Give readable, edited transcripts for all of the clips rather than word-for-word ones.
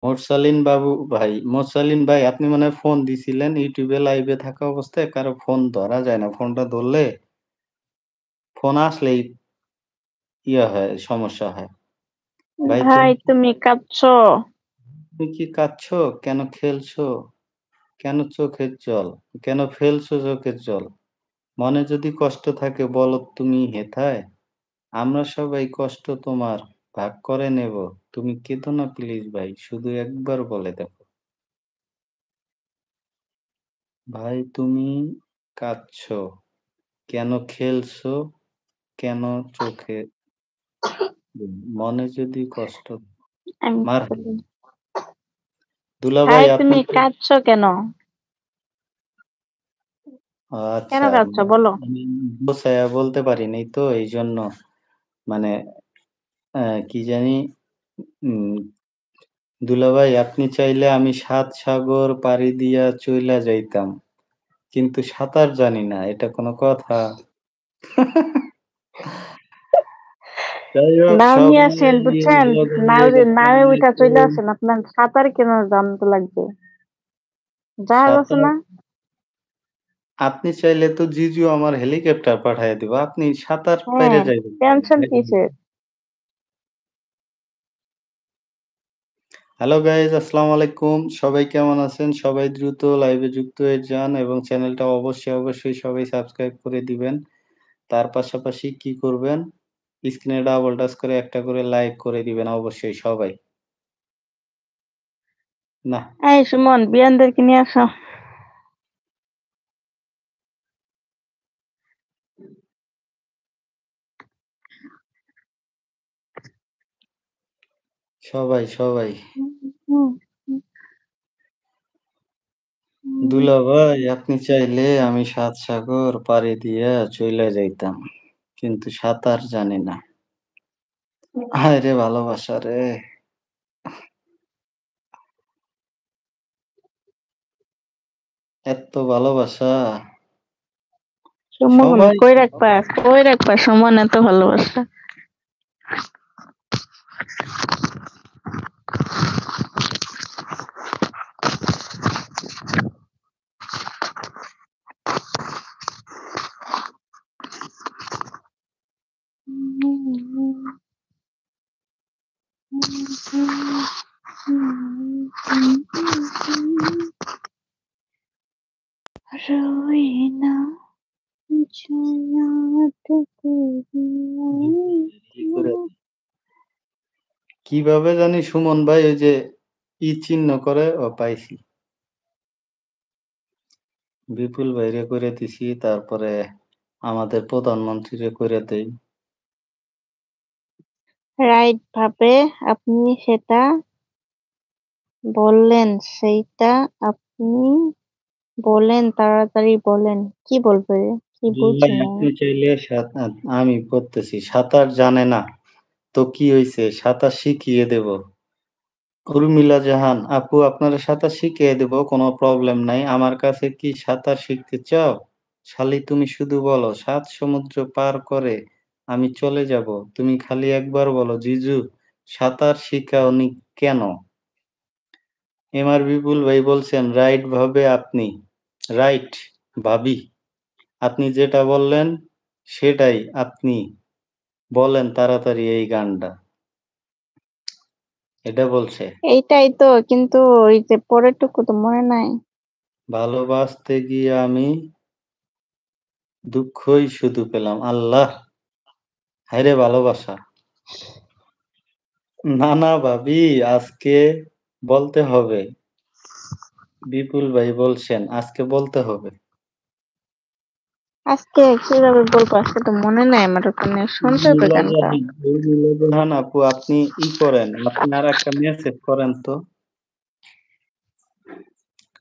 মোরসালিন ভাই আপনি মনে হয় ফোন দিছিলেন YouTube এ লাইভে থাকা অবস্থায় কারো ফোন ধরা যায় না। ফোনটা ধরলে ফোন আসলেই হয়, সমস্যা হয়। ভাই ভাই তুমি কাঁদছো? তুমি কি কাঁদছো? কেন খেলছো? কেন চোখের জল? কেন ফেলছো চোখের জল? মনে যদি কষ্ট থাকে বলো তুমি হেথায়। আমরা সবাই কষ্ট তোমার ভাগ করে নেব। তুমি কেঁদো না প্লিজ ভাই, শুধু একবার বলে দেখো। ভাই তুমি কাঁদছো, কেন খেলছো? কেন চোখে মনে যদি কষ্ট আমি মার বলি, দুলাভাই ভাই আপনি তুমি কাঁদছো কেন? কেন আচ্ছা কাঁদছো বলো? আমি গোছাইয়া বলতে পারি নাই তো এইজন্য মানে কি জানি উম দুলাভাই আপনি চাইলে আমি ৭ সাগর পাড়ি দিয়া চইলা যাইতাম। কিন্তু সাঁতার জানি না। এটা কোনো কথা? যাই হোক নাও সব নিয়ে আসেন মিলিয়ে বুঝছেন? নাও উঠা চলে আসসালামু আসেন, আপনার সাঁতার কেন জানতে লাগবে? জাহাজ আছে সাঁতার না? আপনি চাইলে তো জিজু আমার হেলিকপ্টার পাঠাইয়া দিবো। আপনি সাঁতার হ্যাঁ, পাইরা যাইবেন কেন? টেনশন কিসের? হ্যালো গাইস আসসালামু আলাইকুম। সবাই কেমন আছেন? সবাই দ্রুত লাইভে যুক্ত হয়ে যান এবং চ্যানেলটা অবশ্যই সবাই সাবস্ক্রাইব করে দিবেন। তার পাশাপাশি কি করবেন? স্ক্রিনে ডাবল টাচ করে একটা করে লাইক করে দিবেন অবশ্যই সবাই। নাহ, এই সুমন, বিয়ানদেরকে নিয়ে আসো। সবাই। হুম, দুলাভাই আপনি চাইলে আমি ৭ সাগর পাড়ি দিয়া চইলা যাইতাম। কিন্তু সাঁতার জানি না। হায়রে ভালোবাসা রে! এত্ত ভালোবাসা! সুমন সবাই কই রাখবা সুমন এত ভালোবাসা? रोए ना जो याद तेरी आई ই করে কিভাবে জানি সুমন ভাই ওই যে চিহ্ন করে পাইছি। বিপুল ভাইরে কইরা দিছি, তারপরে আমাদের প্রধানমন্ত্রীরে কইরা দেই। রাইট ভাবে আপনি সেটা বললেন, সেইটা আপনি বলেন, তাড়াতাড়ি বলেন। কি বলবে? কি বুঝি ভাই নাই। আপনি চাইলে আমি করতেছি। সাঁতার জানে না, তো কি হইছে? সাঁতার শিখিয়ে দেব। উর্মিলা জাহান আপু আপনারে সাঁতার শিখিয়ে দেব, কোনো প্রবলেম নাই। আমার কাছে কি সাঁতার শিখতে চাও? শালি তুমি শুধু বলো ৭ সমুদ্র পার করে আমি চলে যাব। তুমি খালি একবার বলো জিজু সাঁতার শিখাওনি কেন? বিপুল ভাই বলছেন রাইট ভাবে আপনি। রাইট ভাবি। আপনি যেটা বললেন সেটাই আপনি বলেন তাড়াতাড়ি এই গানটা। এটা বলছে। এইটাই তো, কিন্তু ওই যে পরেরটুকু তো মনে নাই। ভালোবাসতে গিয়ে আমি দুঃখই শুধু পেলাম। আল্লাহ! হায়রে ভালোবাসা! না ভাবি আজকে বলতে হবে। বিপুল ভাই বলছেন আজকে বলতে হবে। আজকে কিভাবে বলবো? আজকে তো মনে নাই আমার, ওখানে শুনতে হবে গানটা। উর্মিলা জাহান আপু আপনি করেন। আপনি আরেকটা মেসেজ করেন তো।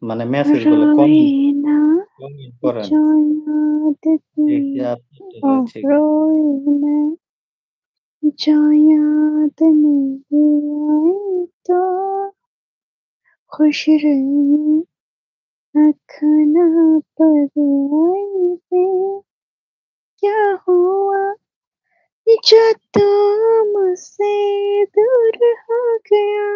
মানে মেসেজ বলে रोए ना কমেন্ট করেন। जो याद দেখি तेरी আপনারটা হয়েছে কি। रोए ना जो याद मेरी आई तो खुश रही रखना पर आई पे क्या हुआ जो तू मुझसे दूर हो गया